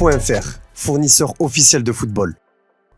JT.fr, fournisseur officiel de football.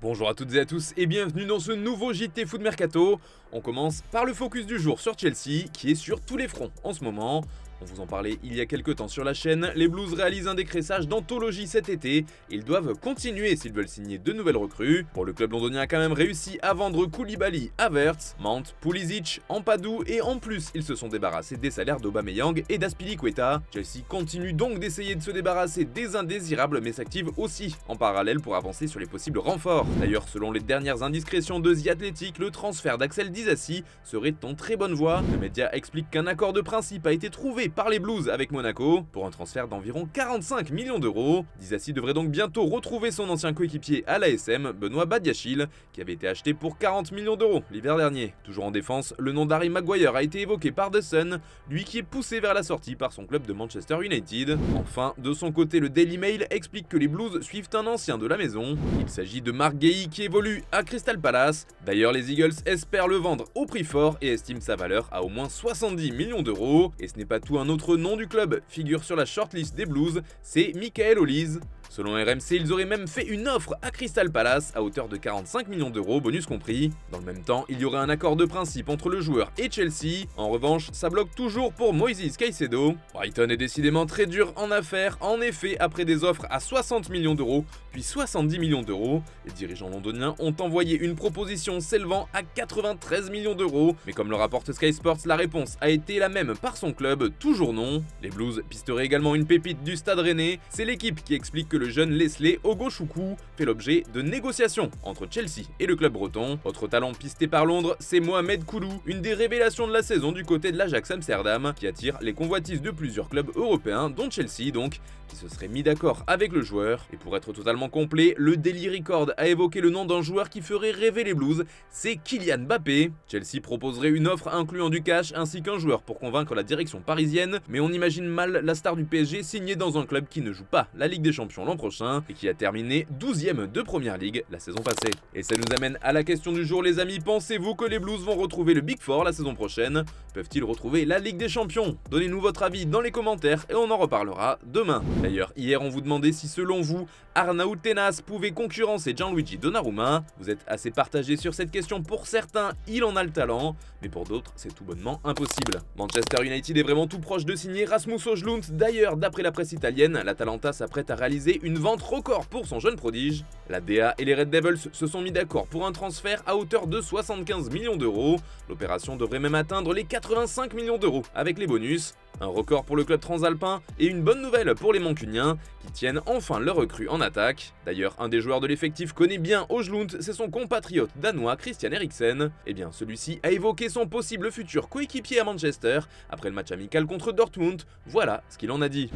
Bonjour à toutes et à tous et bienvenue dans ce nouveau JT Foot Mercato. On commence par le focus du jour sur Chelsea qui est sur tous les fronts en ce moment. On vous en parlait il y a quelques temps sur la chaîne, les Blues réalisent un décressage d'anthologie cet été et ils doivent continuer s'ils veulent signer de nouvelles recrues. Bon, le club londonien a quand même réussi à vendre Koulibaly, Havertz, Mount, Pulisic, Ampadu et en plus ils se sont débarrassés des salaires d'Aubameyang et d'Azpilicueta. Chelsea continue donc d'essayer de se débarrasser des indésirables mais s'active aussi en parallèle pour avancer sur les possibles renforts. D'ailleurs, selon les dernières indiscrétions de The Athletic, le transfert d'Axel Disasi serait en très bonne voie. Le média explique qu'un accord de principe a été trouvé par les Blues avec Monaco pour un transfert d'environ 45 millions d'euros. Disasi devrait donc bientôt retrouver son ancien coéquipier à l'ASM, Benoît Badiachil, qui avait été acheté pour 40 millions d'euros l'hiver dernier. Toujours en défense, le nom d'Harry Maguire a été évoqué par The Sun, lui qui est poussé vers la sortie par son club de Manchester United. Enfin, de son côté, le Daily Mail explique que les Blues suivent un ancien de la maison. Il s'agit de Marc Guéhi qui évolue à Crystal Palace. D'ailleurs, les Eagles espèrent le vendre au prix fort et estiment sa valeur à au moins 70 millions d'euros. Et ce n'est pas tout, un autre nom du club figure sur la shortlist des Blues, c'est Michael Olise. Selon RMC, ils auraient même fait une offre à Crystal Palace à hauteur de 45 millions d'euros, bonus compris. Dans le même temps, il y aurait un accord de principe entre le joueur et Chelsea. En revanche, ça bloque toujours pour Moises Caicedo. Brighton est décidément très dur en affaires. En effet, après des offres à 60 millions d'euros, puis 70 millions d'euros, les dirigeants londoniens ont envoyé une proposition s'élevant à 93 millions d'euros. Mais comme le rapporte Sky Sports, la réponse a été la même par son club, toujours non. Les Blues pisteraient également une pépite du Stade Rennais. C'est l'équipe qui explique que le jeune Leslie Ogochukwu fait l'objet de négociations entre Chelsea et le club breton. Autre talent pisté par Londres, c'est Mohamed Koulou, une des révélations de la saison du côté de l'Ajax Amsterdam, qui attire les convoitises de plusieurs clubs européens, dont Chelsea donc, qui se serait mis d'accord avec le joueur. Et pour être totalement complet, le Daily Record a évoqué le nom d'un joueur qui ferait rêver les Blues, c'est Kylian Mbappé. Chelsea proposerait une offre incluant du cash ainsi qu'un joueur pour convaincre la direction parisienne, mais on imagine mal la star du PSG signer dans un club qui ne joue pas la Ligue des Champions l'an prochain et qui a terminé 12e de Première Ligue la saison passée. Et ça nous amène à la question du jour, les amis, pensez-vous que les Blues vont retrouver le Big Four la saison prochaine? Peuvent-ils retrouver la Ligue des Champions? Donnez-nous votre avis dans les commentaires et on en reparlera demain. D'ailleurs, hier on vous demandait si selon vous, Arnaud Tenas pouvait concurrencer Gianluigi Donnarumma. Vous êtes assez partagé sur cette question, pour certains il en a le talent, mais pour d'autres c'est tout bonnement impossible. Manchester United est vraiment tout proche de signer Rasmus Højlund. D'ailleurs, d'après la presse italienne, l'Atalanta s'apprête à réaliser une vente record pour son jeune prodige. La DA et les Red Devils se sont mis d'accord pour un transfert à hauteur de 75 millions d'euros. L'opération devrait même atteindre les 85 millions d'euros avec les bonus. Un record pour le club transalpin et une bonne nouvelle pour les Mancuniens qui tiennent enfin leur recrue en attaque. D'ailleurs, un des joueurs de l'effectif connaît bien Højlund, c'est son compatriote danois Christian Eriksen. Et bien, celui-ci a évoqué son possible futur coéquipier à Manchester après le match amical contre Dortmund. Voilà ce qu'il en a dit.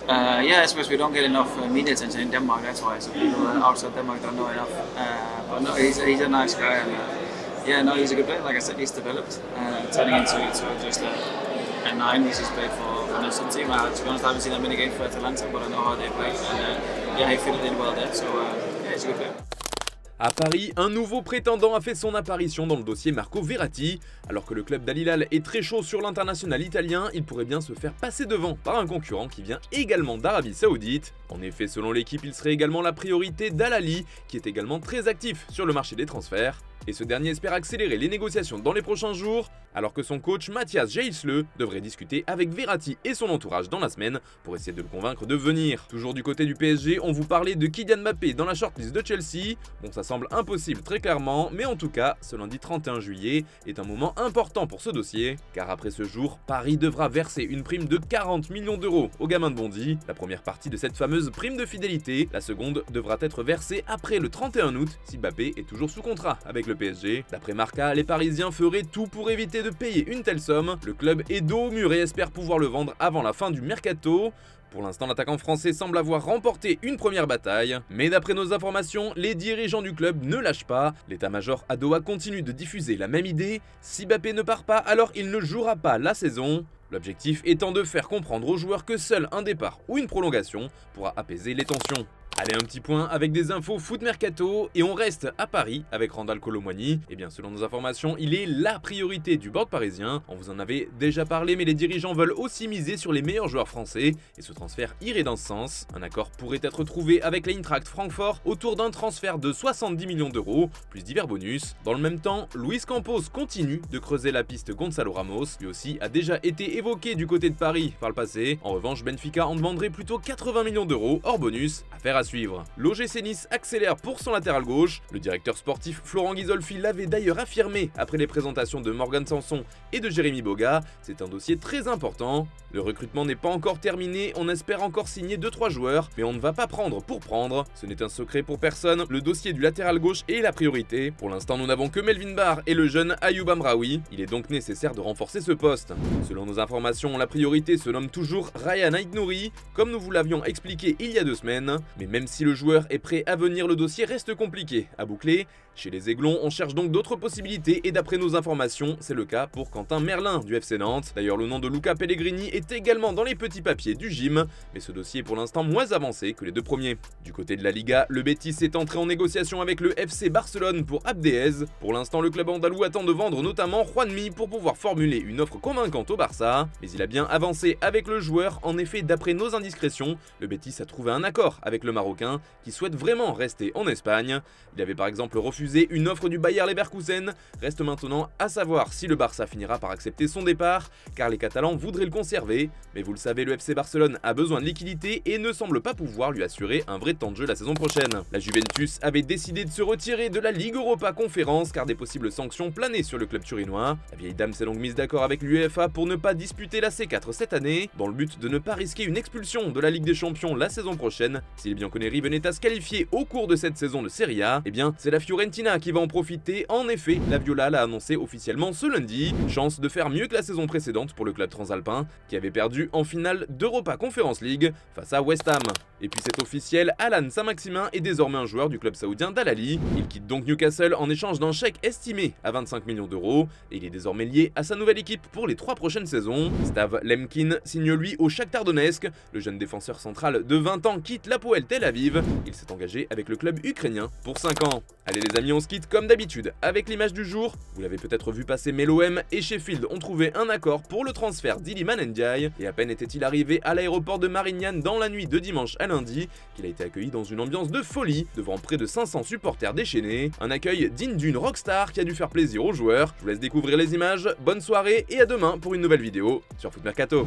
Yeah, I suppose we don't get enough media attention in Denmark, that's why. So people outside Denmark don't know enough. But no, he's a nice guy, and yeah, no, he's a good player. Like I said, he's developed, turning into just a nine, which he's played for the national team. To be honest, I haven't seen that many games for Atalanta, but I know how they play, and yeah, he fitted in well there. So yeah, he's a good player. À Paris, un nouveau prétendant a fait son apparition dans le dossier Marco Verratti. Alors que le club d'Al Hilal est très chaud sur l'international italien, il pourrait bien se faire passer devant par un concurrent qui vient également d'Arabie Saoudite. En effet, selon l'équipe, il serait également la priorité d'Al Ahly, qui est également très actif sur le marché des transferts. Et ce dernier espère accélérer les négociations dans les prochains jours, alors que son coach Matthias Geisle devrait discuter avec Verratti et son entourage dans la semaine pour essayer de le convaincre de venir. Toujours du côté du PSG, on vous parlait de Kylian Mbappé dans la shortlist de Chelsea. Bon, ça semble impossible très clairement, mais en tout cas, ce lundi 31 juillet est un moment important pour ce dossier, car après ce jour, Paris devra verser une prime de 40 millions d'euros au gamin de Bondy. La première partie de cette fameuse prime de fidélité, la seconde devra être versée après le 31 août si Mbappé est toujours sous contrat avec le PSG. D'après Marca, les Parisiens feraient tout pour éviter de payer une telle somme. Le club est dos au mur et espère pouvoir le vendre avant la fin du mercato. Pour l'instant, l'attaquant français semble avoir remporté une première bataille, mais d'après nos informations, les dirigeants du club ne lâchent pas. L'état-major à Doha continue de diffuser la même idée. Si Mbappé ne part pas, alors il ne jouera pas la saison. L'objectif étant de faire comprendre aux joueurs que seul un départ ou une prolongation pourra apaiser les tensions. Allez, un petit point avec des infos foot mercato et on reste à Paris avec Randal Kolo Muani. Et bien selon nos informations, il est la priorité du board parisien. On vous en avait déjà parlé, mais les dirigeants veulent aussi miser sur les meilleurs joueurs français et ce transfert irait dans ce sens. Un accord pourrait être trouvé avec l'Eintracht Francfort autour d'un transfert de 70 millions d'euros, plus divers bonus. Dans le même temps, Luis Campos continue de creuser la piste Gonzalo Ramos, lui aussi a déjà été évoqué du côté de Paris par le passé. En revanche, Benfica en demanderait plutôt 80 millions d'euros hors bonus, affaire à suivre. L'OGC Nice accélère pour son latéral gauche. Le directeur sportif Florent Ghisolfi l'avait d'ailleurs affirmé après les présentations de Morgan Sanson et de Jérémy Boga. C'est un dossier très important. Le recrutement n'est pas encore terminé, on espère encore signer 2-3 joueurs, mais on ne va pas prendre pour prendre. Ce n'est un secret pour personne, le dossier du latéral gauche est la priorité. Pour l'instant, nous n'avons que Melvin Barr et le jeune Ayoub Amraoui. Il est donc nécessaire de renforcer ce poste. Selon nos informations, la priorité se nomme toujours Ryan Aït-Nouri, comme nous vous l'avions expliqué il y a 2 semaines. Mais même si le joueur est prêt à venir, le dossier reste compliqué à boucler. Chez les Aiglons, on cherche donc d'autres possibilités et d'après nos informations, c'est le cas pour Quentin Merlin du FC Nantes. D'ailleurs, le nom de Luca Pellegrini est également dans les petits papiers du gym, mais ce dossier est pour l'instant moins avancé que les 2 premiers. Du côté de la Liga, le Betis est entré en négociation avec le FC Barcelone pour Abdéez. Pour l'instant, le club andalou attend de vendre notamment Juanmi pour pouvoir formuler une offre convaincante au Barça, mais il a bien avancé avec le joueur. En effet, d'après nos indiscrétions, le Betis a trouvé un accord avec le Marocain qui souhaite vraiment rester en Espagne. Il avait par exemple refusé une offre du Bayer Leverkusen. Reste maintenant à savoir si le Barça finira par accepter son départ, car les Catalans voudraient le conserver. Mais vous le savez, le FC Barcelone a besoin de liquidité et ne semble pas pouvoir lui assurer un vrai temps de jeu la saison prochaine. La Juventus avait décidé de se retirer de la Ligue Europa Conférence car des possibles sanctions planaient sur le club turinois. La vieille dame s'est donc mise d'accord avec l'UEFA pour ne pas disputer la C4 cette année, dans le but de ne pas risquer une expulsion de la Ligue des Champions la saison prochaine. Si les Bianconeri venaient à se qualifier au cours de cette saison de Serie A, eh bien c'est la Fiorentina qui va en profiter. En effet, la Viola l'a annoncé officiellement ce lundi. Chance de faire mieux que la saison précédente pour le club transalpin qui avait perdu en finale d'Europa Conference League face à West Ham. Et puis c'est officiel, Alan Saint-Maximin est désormais un joueur du club saoudien d'Al Ahly. Il quitte donc Newcastle en échange d'un chèque estimé à 25 millions d'euros et il est désormais lié à sa nouvelle équipe pour les 3 prochaines saisons. Stav Lemkin signe lui au Shakhtar Donetsk. Le jeune défenseur central de 20 ans quitte l'Hapoel Tel Aviv. Il s'est engagé avec le club ukrainien pour 5 ans. Allez les amis, on se quitte comme d'habitude avec l'image du jour. Vous l'avez peut-être vu passer, mais l'OM et Sheffield ont trouvé un accord pour le transfert d'Iliman Ndiaye. Et à peine était-il arrivé à l'aéroport de Marignane dans la nuit de dimanche à lundi qu'il a été accueilli dans une ambiance de folie devant près de 500 supporters déchaînés. Un accueil digne d'une rockstar qui a dû faire plaisir aux joueurs. Je vous laisse découvrir les images, bonne soirée et à demain pour une nouvelle vidéo sur Foot Mercato.